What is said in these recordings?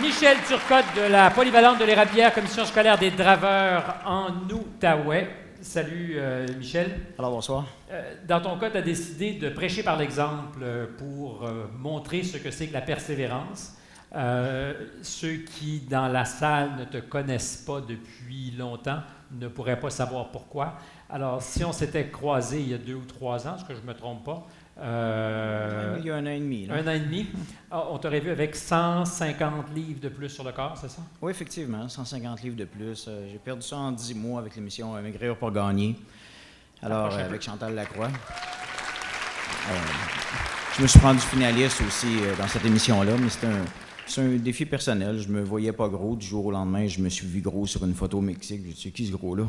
Michel Turcotte de la Polyvalente de l'Érablière, Commission scolaire des Draveurs en Outaouais. Salut Michel. Alors bonsoir. Dans ton cas, tu as décidé de prêcher par l'exemple pour montrer ce que c'est que la persévérance. Ceux qui, dans la salle, ne te connaissent pas depuis longtemps ne pourraient pas savoir pourquoi. Alors, si on s'était croisés il y a 2 ou 3 ans, est-ce que je ne me trompe pas? Il y a 1 an et demi. Là. 1 an et demi. On t'aurait vu avec 150 livres de plus sur le corps, c'est ça? Oui, effectivement, 150 livres de plus. J'ai perdu ça en 10 mois avec l'émission Maigrir pour gagner. Alors, avec Chantal Lacroix. Je me suis rendu finaliste aussi dans cette émission-là, mais c'est un défi personnel. Je me voyais pas gros. Du jour au lendemain, je me suis vu gros sur une photo au Mexique. J'ai dit, c'est qui ce gros-là?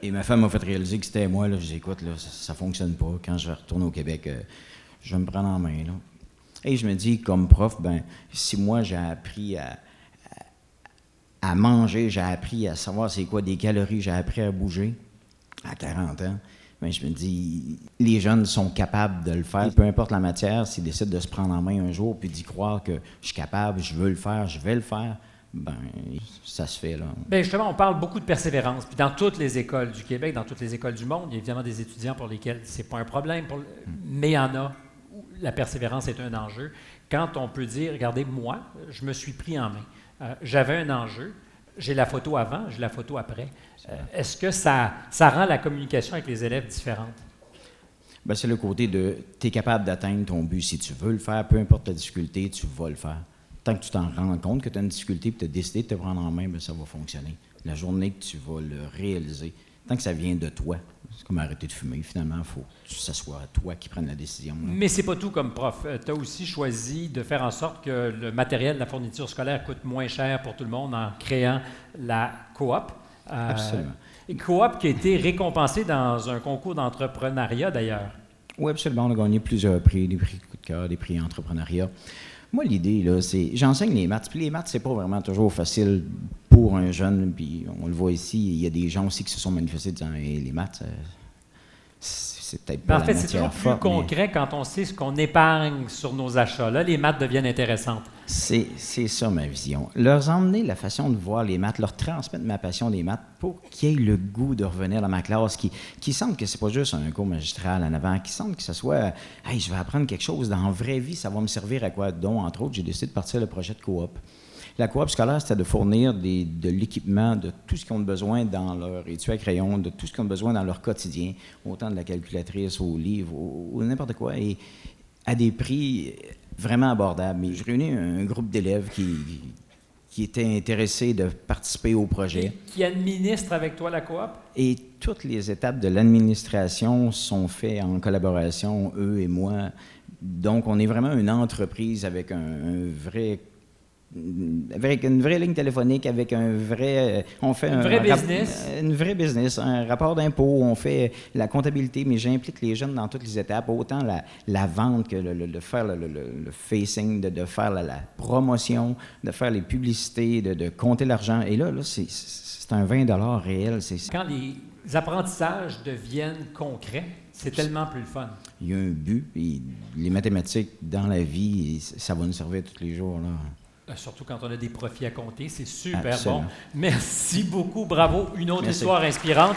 Et ma femme m'a fait réaliser que c'était moi. Là. Je dis, écoute, là, ça fonctionne pas. Quand je vais retourner au Québec, je vais me prendre en main. Là. Et je me dis, comme prof, si moi j'ai appris à manger, j'ai appris à savoir c'est quoi des calories, j'ai appris à bouger à 40 ans, je me dis, les jeunes sont capables de le faire. Peu importe la matière, s'ils décident de se prendre en main un jour puis d'y croire que je suis capable, je veux le faire, je vais le faire, ça se fait, là. Bien, justement, on parle beaucoup de persévérance. Puis dans toutes les écoles du Québec, dans toutes les écoles du monde, il y a évidemment des étudiants pour lesquels c'est pas un problème, mais il y en a où la persévérance est un enjeu. Quand on peut dire, regardez, moi, je me suis pris en main. J'avais un enjeu, j'ai la photo avant, j'ai la photo après. Est-ce que ça rend la communication avec les élèves différente? C'est le côté de, tu es capable d'atteindre ton but. Si tu veux le faire, peu importe la difficulté, tu vas le faire. Tant que tu t'en rends compte que tu as une difficulté et que tu as décidé de te prendre en main, ça va fonctionner. La journée que tu vas le réaliser, tant que ça vient de toi, c'est comme arrêter de fumer, finalement, il faut que ce soit toi qui prennes la décision. Là. Mais c'est pas tout comme prof. Tu as aussi choisi de faire en sorte que le matériel, la fourniture scolaire coûte moins cher pour tout le monde en créant la coop. Absolument. Une coop qui a été récompensée dans un concours d'entrepreneuriat, d'ailleurs. Oui, absolument. On a gagné plusieurs prix, des prix coup de cœur, des prix entrepreneuriat. Moi, l'idée, là, c'est... J'enseigne les maths. Puis les maths, c'est pas vraiment toujours facile pour un jeune. Puis on le voit ici, il y a des gens aussi qui se sont manifestés disant hey, les maths, c'est peut-être pas en fait, c'est toujours plus concret quand on sait ce qu'on épargne sur nos achats. Là, les maths deviennent intéressantes. C'est ça ma vision. Leur emmener la façon de voir les maths, leur transmettre ma passion des maths pour qu'ils aient le goût de revenir dans ma classe, qui sentent que c'est pas juste un cours magistral en avant, qui sentent que ce soit « Hey, je vais apprendre quelque chose dans la vraie vie, ça va me servir à quoi? » Donc, entre autres, j'ai décidé de partir le projet de coop. La coop scolaire, c'était de fournir de l'équipement, de tout ce qu'ils ont besoin dans leur étui à crayon, de tout ce qu'ils ont besoin dans leur quotidien, autant de la calculatrice au livre ou n'importe quoi, et à des prix vraiment abordables. Mais je réunis un groupe d'élèves qui étaient intéressés de participer au projet. Qui administre avec toi la coop? Et toutes les étapes de l'administration sont faites en collaboration, eux et moi. Donc, on est vraiment une entreprise avec avec une vraie ligne téléphonique, avec un vrai... on fait un vrai business. Une vraie business, un rapport d'impôt, on fait la comptabilité, mais j'implique les jeunes dans toutes les étapes, autant la vente que de faire le facing, de faire la promotion, de faire les publicités, de compter l'argent. Et là c'est un 20 $ réel. Quand les apprentissages deviennent concrets, c'est tellement plus le fun. Il y a un but, et les mathématiques dans la vie, ça va nous servir tous les jours, là. Surtout quand on a des profits à compter, c'est super Absolument. bon. Merci beaucoup, bravo. Une autre histoire inspirante.